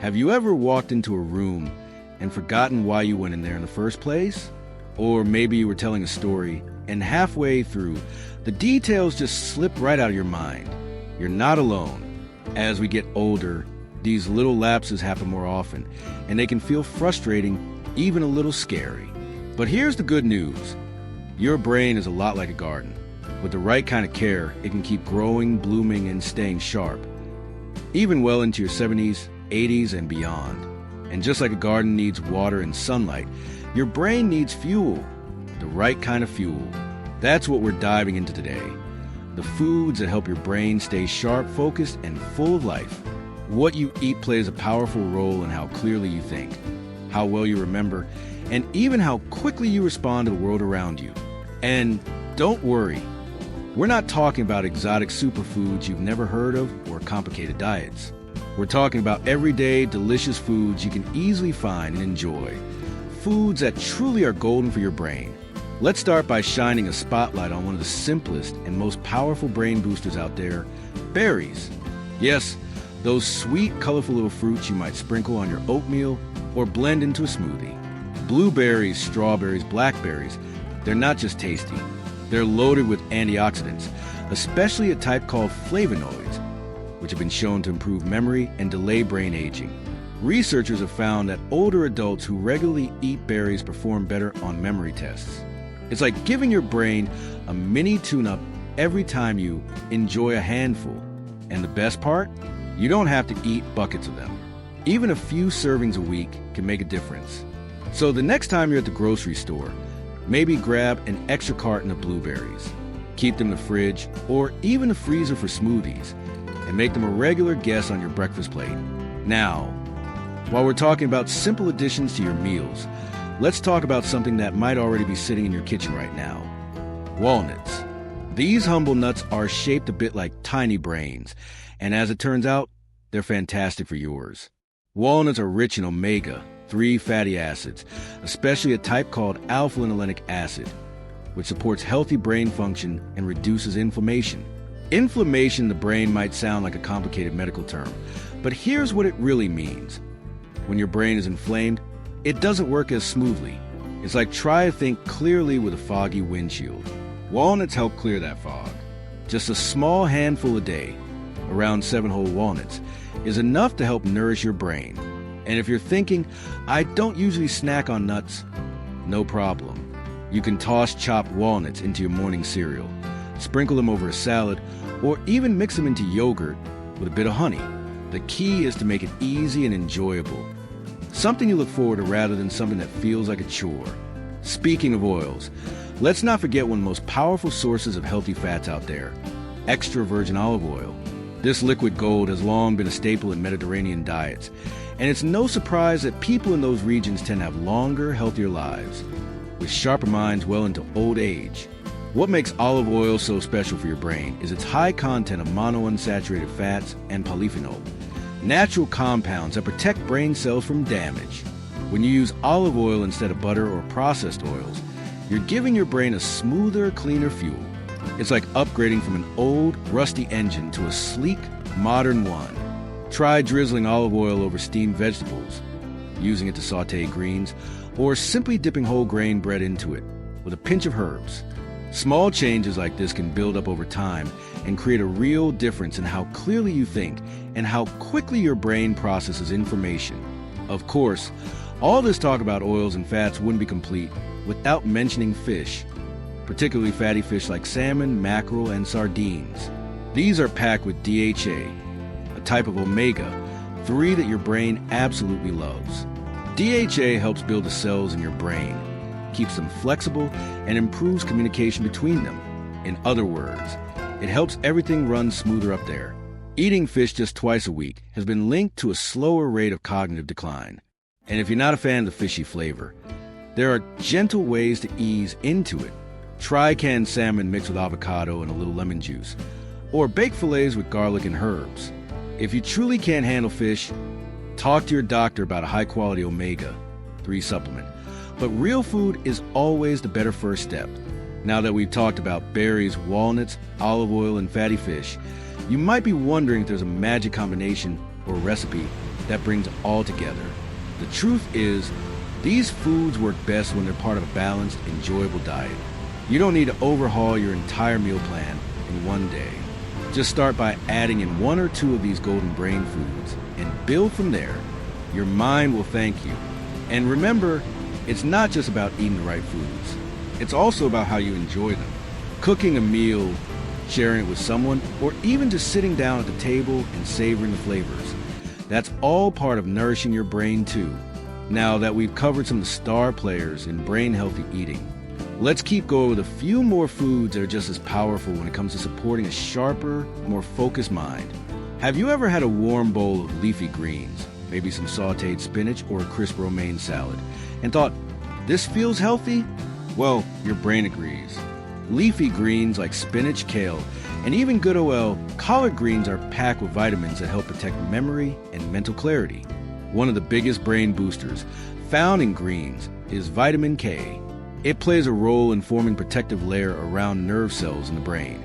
Have you ever walked into a room and forgotten why you went in there in the first place? Or maybe you were telling a story, and halfway through, the details just slip right out of your mind. You're not alone. As we get older, these little lapses happen more often, and they can feel frustrating, even a little scary. But here's the good news. Your brain is a lot like a garden. With the right kind of care, it can keep growing, blooming, and staying sharp, even well into your 70s, 80s, and beyond. And just like a garden needs water and sunlight, your brain needs fuel, the right kind of fuel. That's what we're diving into today. The foods that help your brain stay sharp, focused, and full of life. What you eat plays a powerful role in how clearly you think, how well you remember, and even how quickly you respond to the world around you. And don't worry, we're not talking about exotic superfoods you've never heard of or complicated diets. We're talking about everyday, delicious foods you can easily find and enjoy. Foods that truly are golden for your brain. Let's start by shining a spotlight on one of the simplest and most powerful brain boosters out there, berries. Yes, those sweet, colorful little fruits you might sprinkle on your oatmeal or blend into a smoothie. Blueberries, strawberries, blackberries, they're not just tasty. They're loaded with antioxidants, especially a type called flavonoids, which have been shown to improve memory and delay brain aging. Researchers have found that older adults who regularly eat berries perform better on memory tests. It's like giving your brain a mini tune-up every time you enjoy a handful. And the best part? You don't have to eat buckets of them. Even a few servings a week can make a difference. So the next time you're at the grocery store, maybe grab an extra carton of blueberries. Keep them in the fridge or even the freezer for smoothies, and make them a regular guest on your breakfast plate. Now, while we're talking about simple additions to your meals, let's talk about something that might already be sitting in your kitchen right now. Walnuts. These humble nuts are shaped a bit like tiny brains, and as it turns out, they're fantastic for yours. Walnuts are rich in omega-3 fatty acids, especially a type called alpha-linolenic acid, which supports healthy brain function and reduces inflammation. Inflammation in the brain might sound like a complicated medical term, but here's what it really means. When your brain is inflamed, it doesn't work as smoothly. It's like try to think clearly with a foggy windshield. Walnuts help clear that fog. Just a small handful a day, around 7 whole walnuts, is enough to help nourish your brain. And if you're thinking, I don't usually snack on nuts, no problem. You can toss chopped walnuts into your morning cereal, sprinkle them over a salad, or even mix them into yogurt with a bit of honey. The key is to make it easy and enjoyable. Something you look forward to rather than something that feels like a chore. Speaking of oils, let's not forget one of the most powerful sources of healthy fats out there, extra virgin olive oil. This liquid gold has long been a staple in Mediterranean diets, and it's no surprise that people in those regions tend to have longer, healthier lives, with sharper minds well into old age. What makes olive oil so special for your brain is its high content of monounsaturated fats and polyphenol, natural compounds that protect brain cells from damage. When you use olive oil instead of butter or processed oils, you're giving your brain a smoother, cleaner fuel. It's like upgrading from an old, rusty engine to a sleek, modern one. Try drizzling olive oil over steamed vegetables, using it to saute greens, or simply dipping whole grain bread into it with a pinch of herbs. Small changes like this can build up over time and create a real difference in how clearly you think and how quickly your brain processes information. Of course, all this talk about oils and fats wouldn't be complete without mentioning fish, particularly fatty fish like salmon, mackerel, and sardines. These are packed with DHA, a type of omega-3 that your brain absolutely loves. DHA helps build the cells in your brain, keeps them flexible, and improves communication between them. In other words, it helps everything run smoother up there. Eating fish just twice a week has been linked to a slower rate of cognitive decline. And if you're not a fan of the fishy flavor, there are gentle ways to ease into it. Try canned salmon mixed with avocado and a little lemon juice, or bake fillets with garlic and herbs. If you truly can't handle fish, talk to your doctor about a high-quality omega-3 supplement. But real food is always the better first step. Now that we've talked about berries, walnuts, olive oil, and fatty fish, you might be wondering if there's a magic combination or recipe that brings it all together. The truth is, these foods work best when they're part of a balanced, enjoyable diet. You don't need to overhaul your entire meal plan in one day. Just start by adding in one or two of these golden brain foods and build from there. Your mind will thank you. And remember, it's not just about eating the right foods. It's also about how you enjoy them. Cooking a meal, sharing it with someone, or even just sitting down at the table and savoring the flavors. That's all part of nourishing your brain too. Now that we've covered some of the star players in brain-healthy eating, let's keep going with a few more foods that are just as powerful when it comes to supporting a sharper, more focused mind. Have you ever had a warm bowl of leafy greens, maybe some sautéed spinach or a crisp romaine salad, and thought, this feels healthy? Well, your brain agrees. Leafy greens like spinach, kale, and even good collard greens are packed with vitamins that help protect memory and mental clarity. One of the biggest brain boosters found in greens is vitamin K. It plays a role in forming a protective layer around nerve cells in the brain,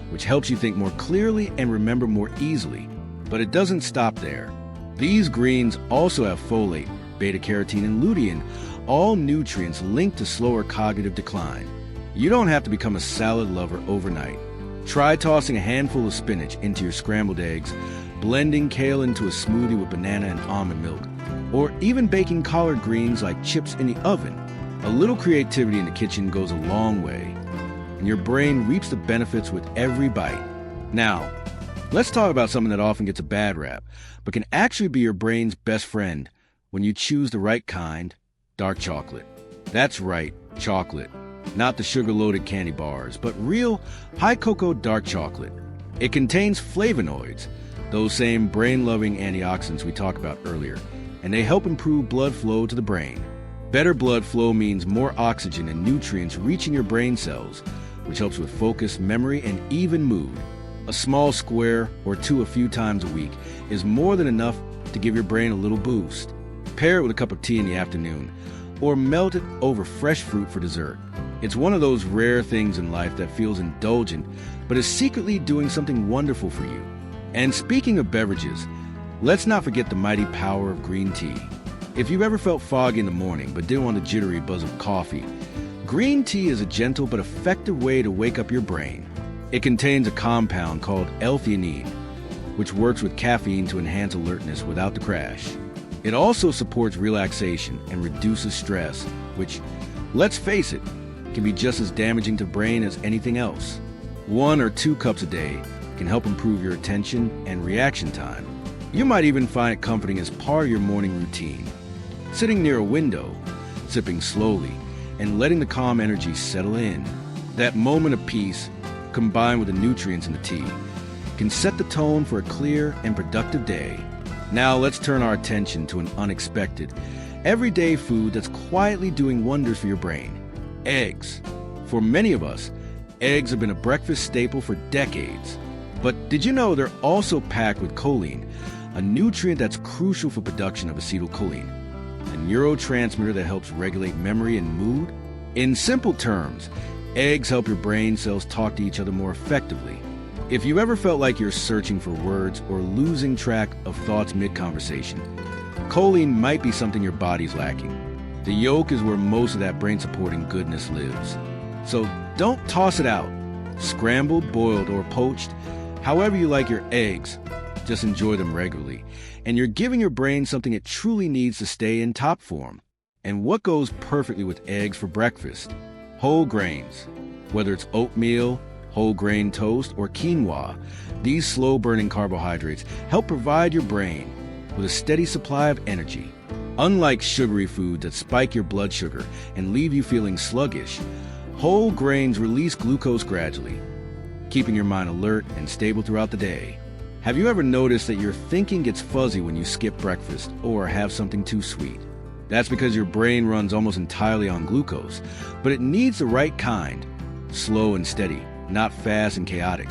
which helps you think more clearly and remember more easily. But it doesn't stop there. These greens also have folate, beta-carotene, and lutein, all nutrients linked to slower cognitive decline. You don't have to become a salad lover overnight. Try tossing a handful of spinach into your scrambled eggs, blending kale into a smoothie with banana and almond milk, or even baking collard greens like chips in the oven. A little creativity in the kitchen goes a long way, and your brain reaps the benefits with every bite. Now, let's talk about something that often gets a bad rap, but can actually be your brain's best friend when you choose the right kind: dark chocolate. That's right, chocolate. Not the sugar-loaded candy bars, but real high-cocoa dark chocolate. It contains flavonoids, those same brain-loving antioxidants we talked about earlier, and they help improve blood flow to the brain. Better blood flow means more oxygen and nutrients reaching your brain cells, which helps with focus, memory, and even mood. A small square or two a few times a week is more than enough to give your brain a little boost. Pair it with a cup of tea in the afternoon, or melt it over fresh fruit for dessert. It's one of those rare things in life that feels indulgent, but is secretly doing something wonderful for you. And speaking of beverages, let's not forget the mighty power of green tea. If you've ever felt foggy in the morning but didn't want the jittery buzz of coffee, green tea is a gentle but effective way to wake up your brain. It contains a compound called L-theanine, which works with caffeine to enhance alertness without the crash. It also supports relaxation and reduces stress, which, let's face it, can be just as damaging to the brain as anything else. 1 or 2 cups a day can help improve your attention and reaction time. You might even find it comforting as part of your morning routine. Sitting near a window, sipping slowly, and letting the calm energy settle in. That moment of peace, combined with the nutrients in the tea, can set the tone for a clear and productive day. Now let's turn our attention to an unexpected, everyday food that's quietly doing wonders for your brain: eggs. For many of us, eggs have been a breakfast staple for decades. But did you know they're also packed with choline, a nutrient that's crucial for production of acetylcholine, a neurotransmitter that helps regulate memory and mood? In simple terms, eggs help your brain cells talk to each other more effectively. If you ever felt like you're searching for words or losing track of thoughts mid-conversation, choline might be something your body's lacking. The yolk is where most of that brain-supporting goodness lives. So don't toss it out. Scrambled, boiled, or poached, however you like your eggs, just enjoy them regularly. And you're giving your brain something it truly needs to stay in top form. And what goes perfectly with eggs for breakfast? Whole grains. Whether it's oatmeal, whole grain toast, or quinoa, these slow-burning carbohydrates help provide your brain with a steady supply of energy. Unlike sugary foods that spike your blood sugar and leave you feeling sluggish, whole grains release glucose gradually, keeping your mind alert and stable throughout the day. Have you ever noticed that your thinking gets fuzzy when you skip breakfast or have something too sweet? That's because your brain runs almost entirely on glucose, but it needs the right kind, slow and steady, not fast and chaotic.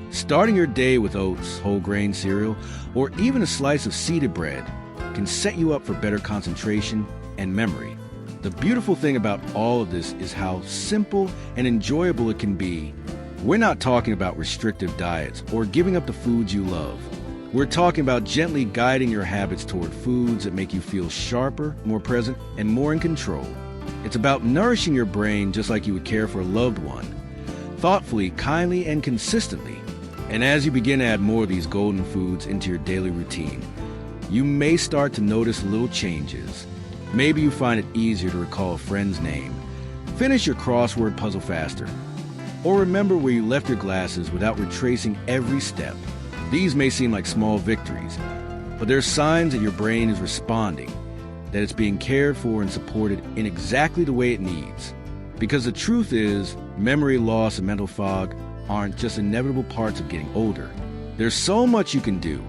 Starting your day with oats, whole grain cereal, or even a slice of seeded bread can set you up for better concentration and memory. The beautiful thing about all of this is how simple and enjoyable it can be. We're not talking about restrictive diets or giving up the foods you love. We're talking about gently guiding your habits toward foods that make you feel sharper, more present, and more in control. It's about nourishing your brain just like you would care for a loved one, thoughtfully, kindly, and consistently. And as you begin to add more of these golden foods into your daily routine, you may start to notice little changes. Maybe you find it easier to recall a friend's name, finish your crossword puzzle faster, or remember where you left your glasses without retracing every step. These may seem like small victories, but they're signs that your brain is responding, that it's being cared for and supported in exactly the way it needs. Because the truth is, memory loss and mental fog aren't just inevitable parts of getting older. There's so much you can do,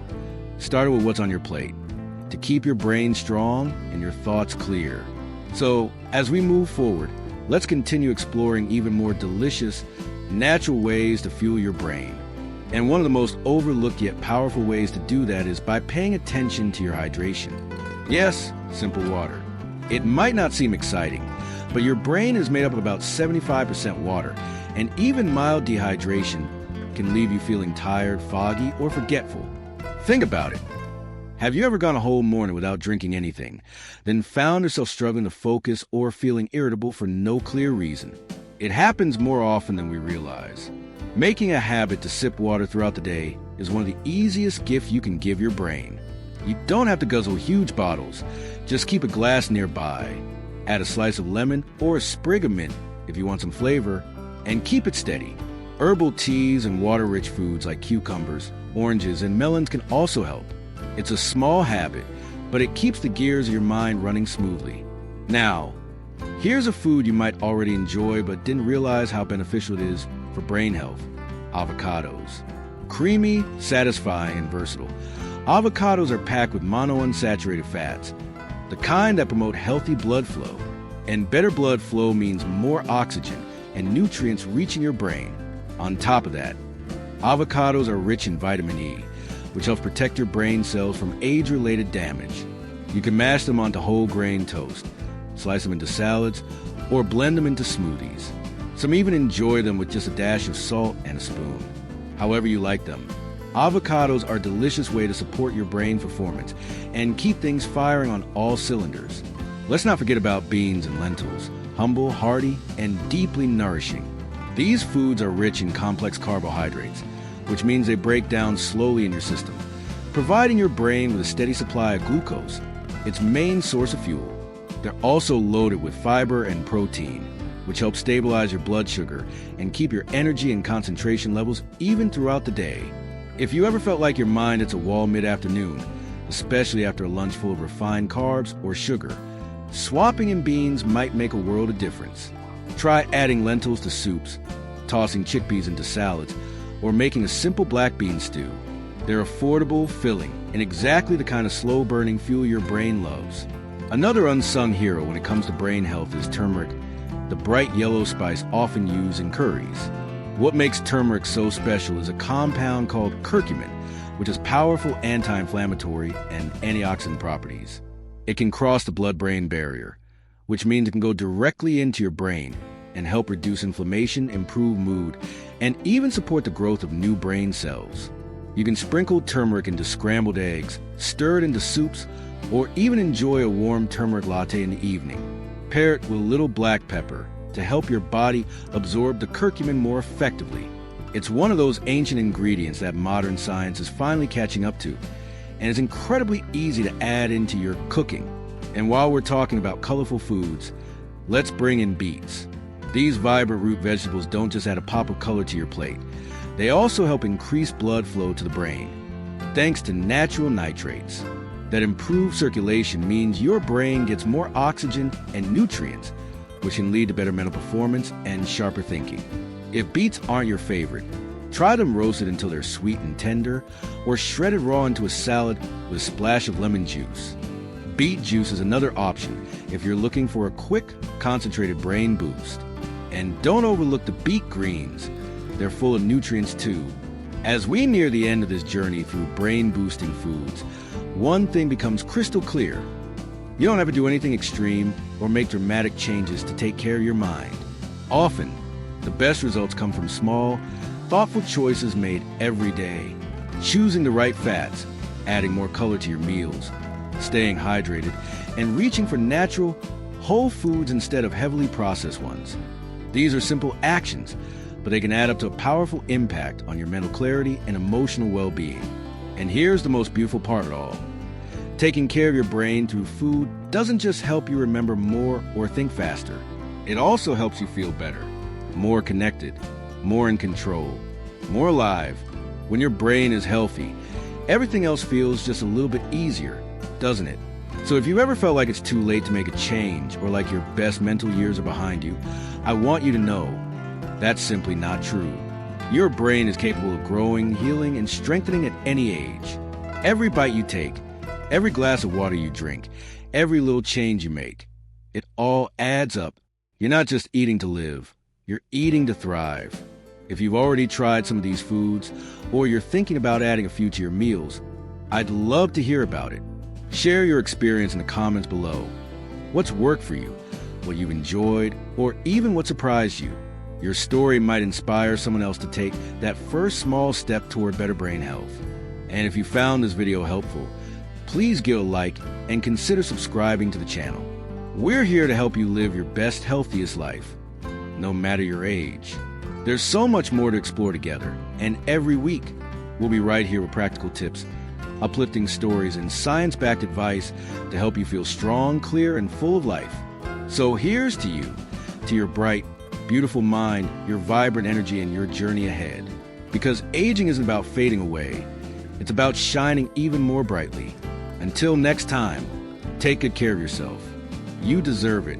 starting with what's on your plate, to keep your brain strong and your thoughts clear. So, as we move forward, let's continue exploring even more delicious, natural ways to fuel your brain. And one of the most overlooked yet powerful ways to do that is by paying attention to your hydration. Yes, simple water. It might not seem exciting, but your brain is made up of about 75% water, and even mild dehydration can leave you feeling tired, foggy, or forgetful. Think about it. Have you ever gone a whole morning without drinking anything, then found yourself struggling to focus or feeling irritable for no clear reason? It happens more often than we realize. Making a habit to sip water throughout the day is one of the easiest gifts you can give your brain. You don't have to guzzle huge bottles. Just keep a glass nearby. Add a slice of lemon or a sprig of mint if you want some flavor, and keep it steady. Herbal teas and water-rich foods like cucumbers, oranges, and melons can also help. It's a small habit, but it keeps the gears of your mind running smoothly. Now, here's a food you might already enjoy but didn't realize how beneficial it is for brain health: avocados. Creamy, satisfying, and versatile, avocados are packed with monounsaturated fats, the kind that promote healthy blood flow. And better blood flow means more oxygen and nutrients reaching your brain. On top of that, avocados are rich in vitamin E, which helps protect your brain cells from age-related damage. You can mash them onto whole grain toast, slice them into salads, or blend them into smoothies. Some even enjoy them with just a dash of salt and a spoon. However you like them, avocados are a delicious way to support your brain performance and keep things firing on all cylinders. Let's not forget about beans and lentils, humble, hearty, and deeply nourishing. These foods are rich in complex carbohydrates, which means they break down slowly in your system, providing your brain with a steady supply of glucose, its main source of fuel. They're also loaded with fiber and protein, which helps stabilize your blood sugar and keep your energy and concentration levels even throughout the day. If you ever felt like your mind hits a wall mid-afternoon, especially after a lunch full of refined carbs or sugar, swapping in beans might make a world of difference. Try adding lentils to soups, tossing chickpeas into salads, or making a simple black bean stew. They're affordable, filling, and exactly the kind of slow-burning fuel your brain loves. Another unsung hero when it comes to brain health is turmeric, the bright yellow spice often used in curries. What makes turmeric so special is a compound called curcumin, which has powerful anti-inflammatory and antioxidant properties. It can cross the blood-brain barrier, which means it can go directly into your brain and help reduce inflammation, improve mood, and even support the growth of new brain cells. You can sprinkle turmeric into scrambled eggs, stir it into soups, or even enjoy a warm turmeric latte in the evening. Pair it with a little black pepper to help your body absorb the curcumin more effectively. It's one of those ancient ingredients that modern science is finally catching up to, and is incredibly easy to add into your cooking. And while we're talking about colorful foods, let's bring in beets. These vibrant root vegetables don't just add a pop of color to your plate. They also help increase blood flow to the brain, thanks to natural nitrates. That improved circulation means your brain gets more oxygen and nutrients, which can lead to better mental performance and sharper thinking. If beets aren't your favorite, try them roasted until they're sweet and tender, or shredded raw into a salad with a splash of lemon juice. Beet juice is another option if you're looking for a quick, concentrated brain boost. And don't overlook the beet greens. They're full of nutrients too. As we near the end of this journey through brain-boosting foods, one thing becomes crystal clear. You don't have to do anything extreme or make dramatic changes to take care of your mind. Often, the best results come from small, thoughtful choices made every day. Choosing the right fats, adding more color to your meals, staying hydrated, and reaching for natural, whole foods instead of heavily processed ones. These are simple actions, but they can add up to a powerful impact on your mental clarity and emotional well-being. And here's the most beautiful part of it all. Taking care of your brain through food doesn't just help you remember more or think faster. It also helps you feel better, more connected, more in control, more alive. When your brain is healthy, everything else feels just a little bit easier, doesn't it? So if you ever felt like it's too late to make a change or like your best mental years are behind you, I want you to know that's simply not true. Your brain is capable of growing, healing, and strengthening at any age. Every bite you take, every glass of water you drink, every little change you make, it all adds up. You're not just eating to live, you're eating to thrive. If you've already tried some of these foods, or you're thinking about adding a few to your meals, I'd love to hear about it. Share your experience in the comments below. What's worked for you, what you've enjoyed, or even what surprised you. Your story might inspire someone else to take that first small step toward better brain health. And if you found this video helpful, please give a like and consider subscribing to the channel. We're here to help you live your best, healthiest life, no matter your age. There's so much more to explore together, and every week, we'll be right here with practical tips, uplifting stories, and science-backed advice to help you feel strong, clear, and full of life. So here's to you, to your bright, beautiful mind, your vibrant energy, and your journey ahead. Because aging isn't about fading away, it's about shining even more brightly. Until next time, take good care of yourself. You deserve it.